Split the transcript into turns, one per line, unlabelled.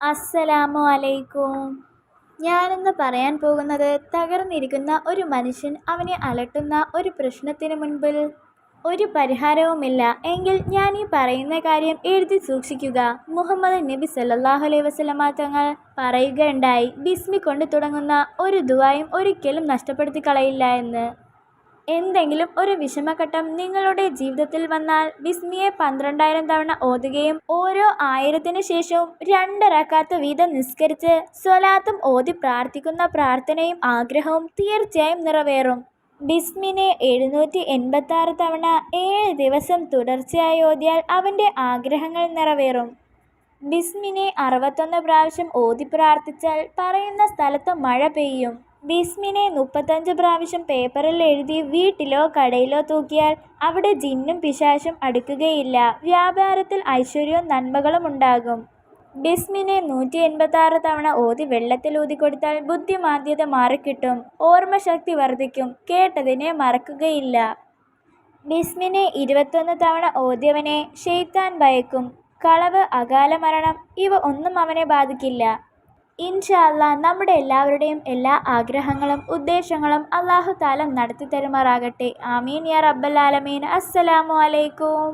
അസ്സലാമു അലൈക്കും. ഞാനിന്ന് പറയാൻ പോകുന്നത് തകർന്നിരിക്കുന്ന ഒരു മനുഷ്യൻ അവനെ അലട്ടുന്ന ഒരു പ്രശ്നത്തിന് മുൻപിൽ ഒരു പരിഹാരവുമില്ല എങ്കിൽ ഞാൻ ഈ പറയുന്ന കാര്യം എഴുതി സൂക്ഷിക്കുക. മുഹമ്മദ് നബി സല്ലല്ലാഹു അലൈഹി വസല്ലമ തങ്ങൾ പറയുകയുണ്ടായി, ബിസ്മി കൊണ്ട് തുടങ്ങുന്ന ഒരു ദുആയും ഒരിക്കലും നഷ്ടപ്പെടുത്തി കളയില്ല എന്ന്. എന്തെങ്കിലും ഒരു വിഷമഘട്ടം നിങ്ങളുടെ ജീവിതത്തിൽ വന്നാൽ ബിസ്മിയെ 12,000 തവണ ഓതുകയും ഓരോ 1000-ന് ശേഷവും 2 റക്അത്ത് വീതം നിസ്കരിച്ച് സ്വലാത്തും ഓതി പ്രാർത്ഥിക്കുന്ന പ്രാർത്ഥനയും ആഗ്രഹവും തീർച്ചയായും നിറവേറും. ബിസ്മിനെ 786 തവണ 7 ദിവസം തുടർച്ചയായി ഓതിയാൽ അവൻ്റെ ആഗ്രഹങ്ങൾ നിറവേറും. ബിസ്മിനെ 61 പ്രാവശ്യം ഓതി പ്രാർത്ഥിച്ചാൽ പറയുന്ന സ്ഥലത്ത് മഴ പെയ്യും. ബിസ്മിനെ 35 പ്രാവശ്യം പേപ്പറിൽ എഴുതി വീട്ടിലോ കടയിലോ തൂക്കിയാൽ അവിടെ ജിന്നും പിശാചും അടുക്കുകയില്ല. വ്യാപാരത്തിൽ ഐശ്വര്യവും നന്മകളും ഉണ്ടാകും. ബിസ്മിനെ 186 തവണ ഓതി വെള്ളത്തിൽ ഊതിക്കൊടുത്താൽ ബുദ്ധിമാന്ദ്യത മാറിക്കിട്ടും. ഓർമ്മശക്തി വർദ്ധിക്കും. കേട്ടതിനെ മറക്കുകയില്ല. ബിസ്മിനെ 21 തവണ ഓതിയവനെ ശൈത്താൻ ഭയക്കും. കളവ്, അകാല മരണം ഇവ ഒന്നും അവനെ ബാധിക്കില്ല. ഇൻഷാ അല്ലാഹ് നമ്മുടെ എല്ലാവരുടെയും എല്ലാ ആഗ്രഹങ്ങളും ഉദ്ദേശങ്ങളും അല്ലാഹു തആല നടത്തി തരുമാറാകട്ടെ. ആമീൻ യാ റബ്ബൽ ആലമീൻ. അസ്സലാമു അലൈക്കും.